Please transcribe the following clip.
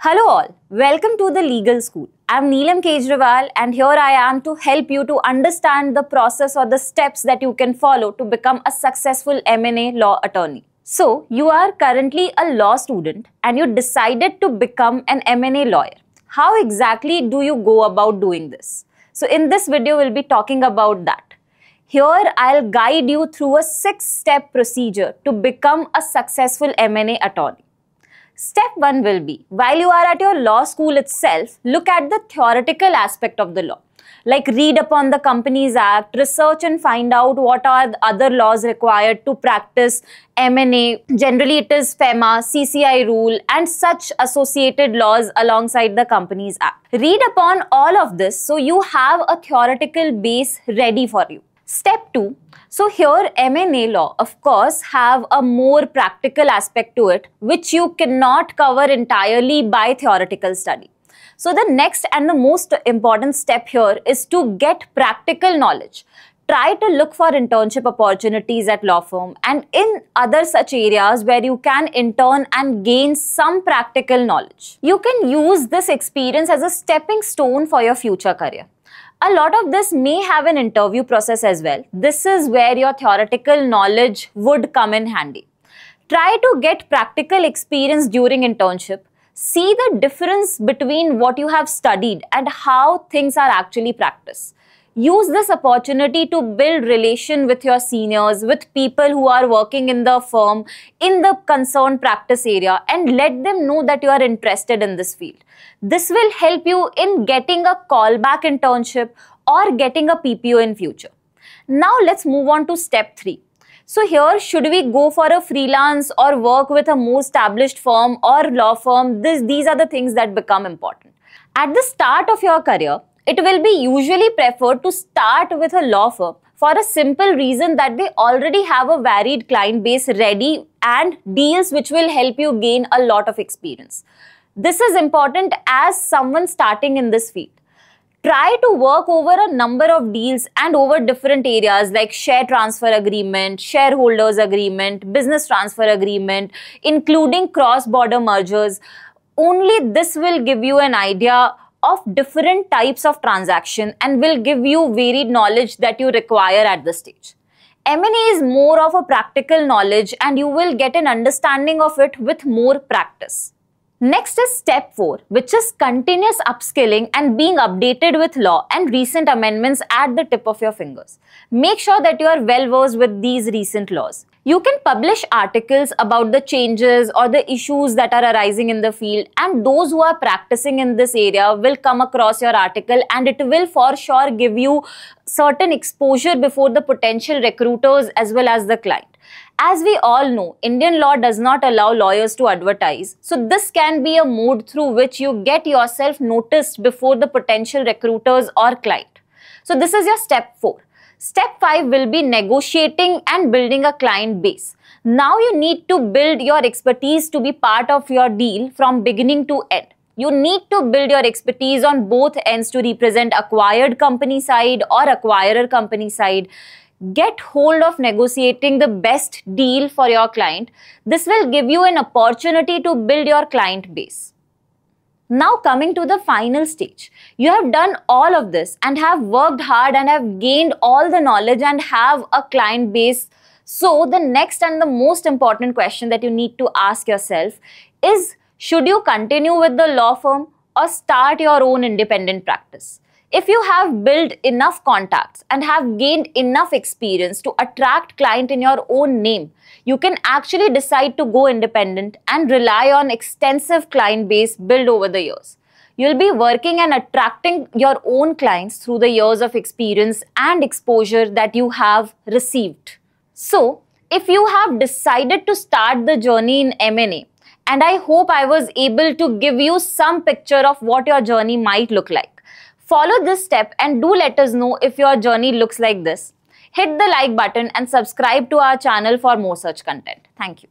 Hello all, welcome to the Legal School. I'm Neelam Kejriwal and here I am to help you to understand the process or the steps that you can follow to become a successful M&A law attorney. So, you are currently a law student and you decided to become an M&A lawyer. How exactly do you go about doing this? So, in this video, we'll be talking about that. Here, I'll guide you through a 6-step procedure to become a successful M&A attorney. Step 1 will be, while you are at your law school itself, look at the theoretical aspect of the law. Like read upon the Companies Act, research and find out what are the other laws required to practice M&A. Generally, it is FEMA, CCI rule and such associated laws alongside the Companies Act. Read upon all of this so you have a theoretical base ready for you. Step 2. So here M&A law, of course, have a more practical aspect to it, which you cannot cover entirely by theoretical study. So the next and the most important step here is to get practical knowledge. Try to look for internship opportunities at law firm and in other such areas where you can intern and gain some practical knowledge. You can use this experience as a stepping stone for your future career. A lot of this may have an interview process as well. This is where your theoretical knowledge would come in handy. Try to get practical experience during internship. See the difference between what you have studied and how things are actually practiced. Use this opportunity to build relation with your seniors, with people who are working in the firm, in the concerned practice area, and let them know that you are interested in this field. This will help you in getting a callback internship or getting a PPO in future. Now let's move on to step 3. So here, should we go for a freelance or work with a more established firm or law firm? These are the things that become important. At the start of your career, it will be usually preferred to start with a law firm for a simple reason that they already have a varied client base ready and deals which will help you gain a lot of experience. This is important as someone starting in this field. Try to work over a number of deals and over different areas like share transfer agreement, shareholders agreement, business transfer agreement, including cross-border mergers. Only this will give you an idea of different types of transaction and will give you varied knowledge that you require at this stage. M&A is more of a practical knowledge and you will get an understanding of it with more practice. Next is step 4, which is continuous upskilling and being updated with law and recent amendments at the tip of your fingers. Make sure that you are well versed with these recent laws. You can publish articles about the changes or the issues that are arising in the field, and those who are practicing in this area will come across your article and it will for sure give you certain exposure before the potential recruiters as well as the client. As we all know, Indian law does not allow lawyers to advertise. So this can be a mode through which you get yourself noticed before the potential recruiters or client. So this is your step 4. Step 5 will be negotiating and building a client base. Now you need to build your expertise to be part of your deal from beginning to end. You need to build your expertise on both ends to represent acquired company side or acquirer company side. Get hold of negotiating the best deal for your client. This will give you an opportunity to build your client base. Now coming to the final stage. You have done all of this and have worked hard and have gained all the knowledge and have a client base. So the next and the most important question that you need to ask yourself is, should you continue with the law firm or start your own independent practice? If you have built enough contacts and have gained enough experience to attract client in your own name, you can actually decide to go independent and rely on extensive client base built over the years. You'll be working and attracting your own clients through the years of experience and exposure that you have received. So, if you have decided to start the journey in M&A, and I hope I was able to give you some picture of what your journey might look like. Follow this step and do let us know if your journey looks like this. Hit the like button and subscribe to our channel for more such content. Thank you.